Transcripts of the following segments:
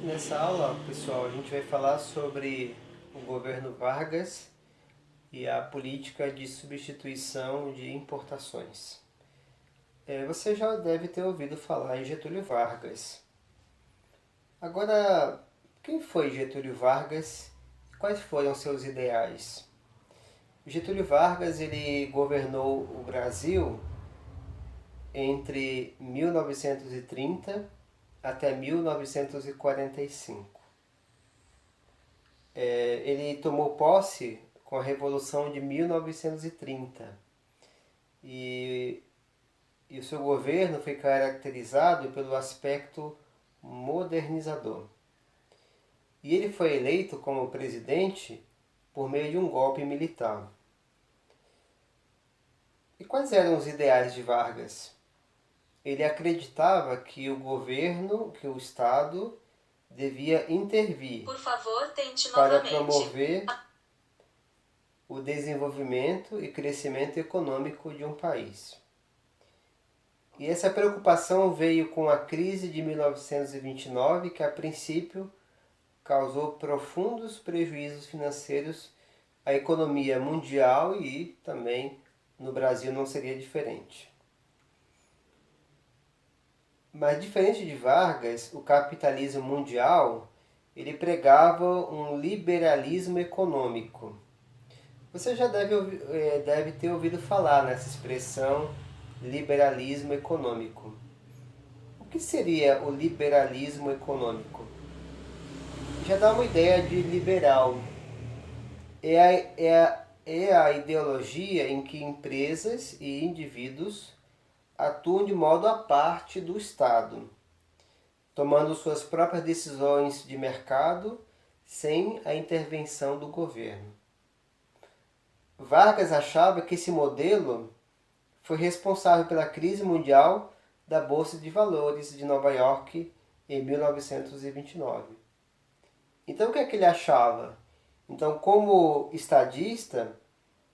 Nessa aula, pessoal, a gente vai falar sobre o governo Vargas e a política de substituição de importações. Você já deve ter ouvido falar em Getúlio Vargas. Agora, quem foi Getúlio Vargas e quais foram seus ideais? Getúlio Vargas ele governou o Brasil entre 1930 até 1945. Ele tomou posse com a Revolução de 1930 e, o seu governo foi caracterizado pelo aspecto modernizador. E ele foi eleito como presidente por meio de um golpe militar. E quais eram os ideais de Vargas? Ele acreditava que o governo, que o Estado, devia intervir Por favor, tente para novamente. promover o desenvolvimento e crescimento econômico de um país. E essa preocupação veio com a crise de 1929, que a princípio causou profundos prejuízos financeiros à economia mundial e também no Brasil não seria diferente. Mas diferente de Vargas, o capitalismo mundial ele pregava um liberalismo econômico. Você já deve ter ouvido falar nessa expressão liberalismo econômico. O que seria o liberalismo econômico? Já dá uma ideia de liberal. É a ideologia em que empresas e indivíduos atuam de modo à parte do Estado, tomando suas próprias decisões de mercado sem a intervenção do governo. Vargas achava que esse modelo foi responsável pela crise mundial da Bolsa de Valores de Nova York em 1929. Então o que é que ele achava? Então, como estadista,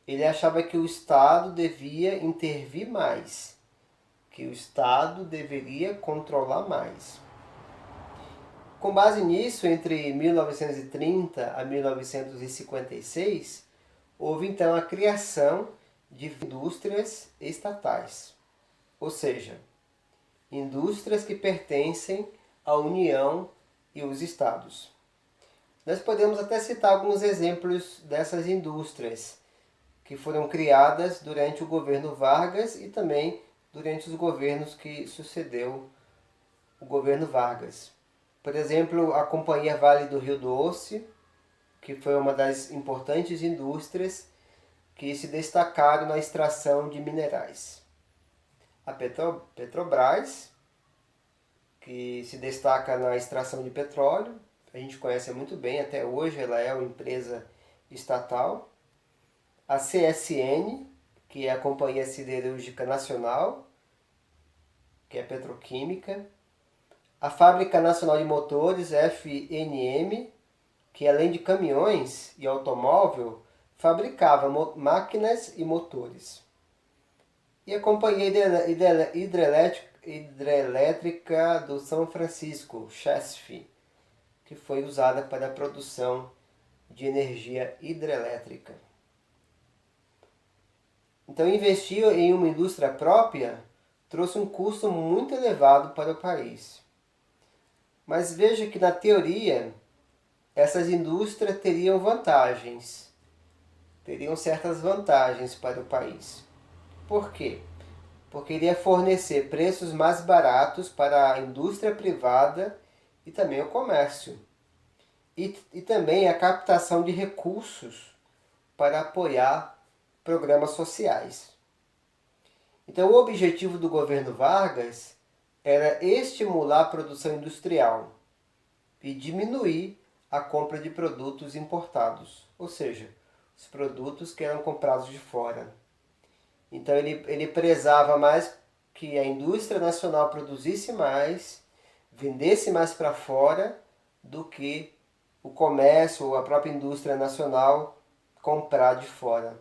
ele achava que o Estado devia intervir mais, que o Estado deveria controlar mais. Com base nisso, entre 1930 a 1956, houve então a criação de indústrias estatais, ou seja, indústrias que pertencem à União e os Estados. Nós podemos até citar alguns exemplos dessas indústrias que foram criadas durante o governo Vargas e também durante os governos que sucedeu o governo Vargas. Por exemplo, a Companhia Vale do Rio Doce, que foi uma das importantes indústrias que se destacaram na extração de minerais. A Petrobras, que se destaca na extração de petróleo, a gente conhece muito bem, até hoje ela é uma empresa estatal. A CSN, que é a Companhia Siderúrgica Nacional, que é petroquímica. A Fábrica Nacional de Motores, FNM, que além de caminhões e automóvel, fabricava máquinas e motores. E a Companhia Hidrelétrica do São Francisco, CHESF, que foi usada para a produção de energia hidrelétrica. Então, investir em uma indústria própria trouxe um custo muito elevado para o país. Mas veja que, na teoria, essas indústrias teriam vantagens, teriam certas vantagens para o país. Por quê? Porque iria fornecer preços mais baratos para a indústria privada e também o comércio. E também a captação de recursos para apoiar programas sociais. Então, o objetivo do governo Vargas era estimular a produção industrial e diminuir a compra de produtos importados, ou seja, os produtos que eram comprados de fora. Então ele prezava mais que a indústria nacional produzisse mais, vendesse mais para fora, do que o comércio ou a própria indústria nacional comprar de fora.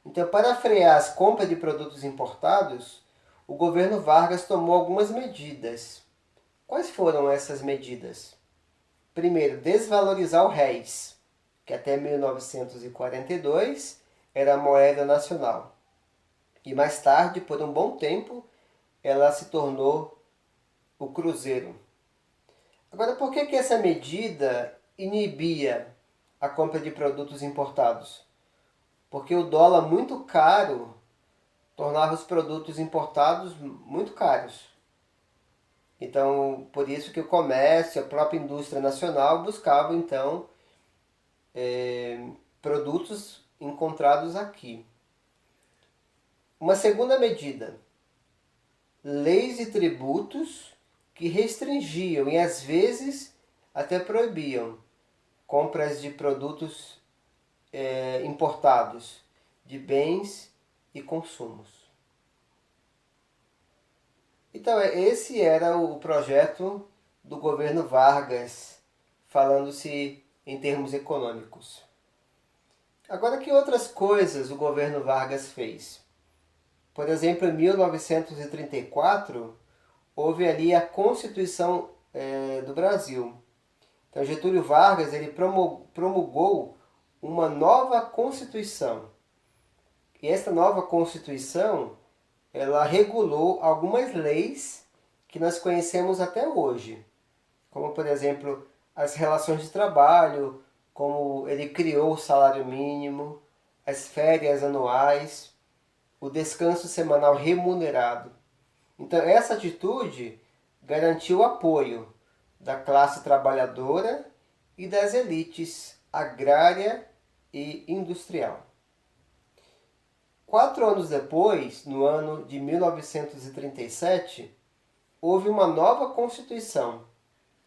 Então, para frear as compras de produtos importados, o governo Vargas tomou algumas medidas. Quais foram essas medidas? primeiro, desvalorizar o réis, que até 1942 era a moeda nacional. E mais tarde, por um bom tempo, ela se tornou o cruzeiro. Agora, por que essa medida inibia a compra de produtos importados? Porque o dólar muito caro tornava os produtos importados muito caros. Então, por isso que o comércio, a própria indústria nacional buscavam, então, produtos encontrados aqui. Uma segunda medida, leis e tributos que restringiam e às vezes até proibiam compras de produtos importados, de bens e consumos. Então, esse era o projeto do governo Vargas, falando-se em termos econômicos. Agora, que outras coisas o governo Vargas fez? Por exemplo, em 1934, houve ali a Constituição do Brasil. Então, Getúlio Vargas ele promulgou uma nova Constituição. E esta nova Constituição ela regulou algumas leis que nós conhecemos até hoje, como, por exemplo, as relações de trabalho, como ele criou o salário mínimo, as férias anuais, o descanso semanal remunerado. Então, essa atitude garantiu o apoio da classe trabalhadora e das elites agrária e industrial. 4 anos depois, no ano de 1937, houve uma nova Constituição.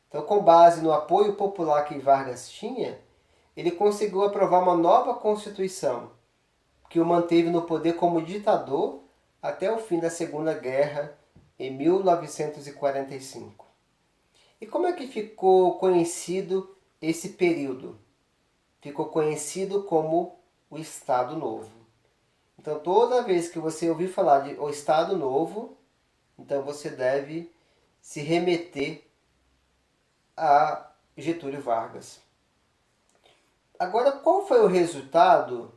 Então, com base no apoio popular que Vargas tinha, ele conseguiu aprovar uma nova Constituição, que o manteve no poder como ditador até o fim da Segunda Guerra, em 1945. E como é que ficou conhecido esse período? Ficou conhecido como o Estado Novo. Então, toda vez que você ouvir falar de o Estado Novo, então você deve se remeter a Getúlio Vargas. Agora, qual foi o resultado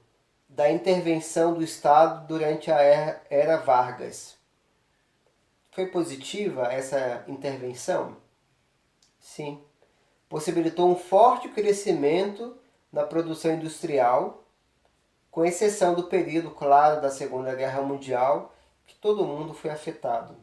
da intervenção do Estado durante a era Vargas? Foi positiva essa intervenção? Sim. Possibilitou um forte crescimento na produção industrial, com exceção do período, claro, da Segunda Guerra Mundial, que todo mundo foi afetado.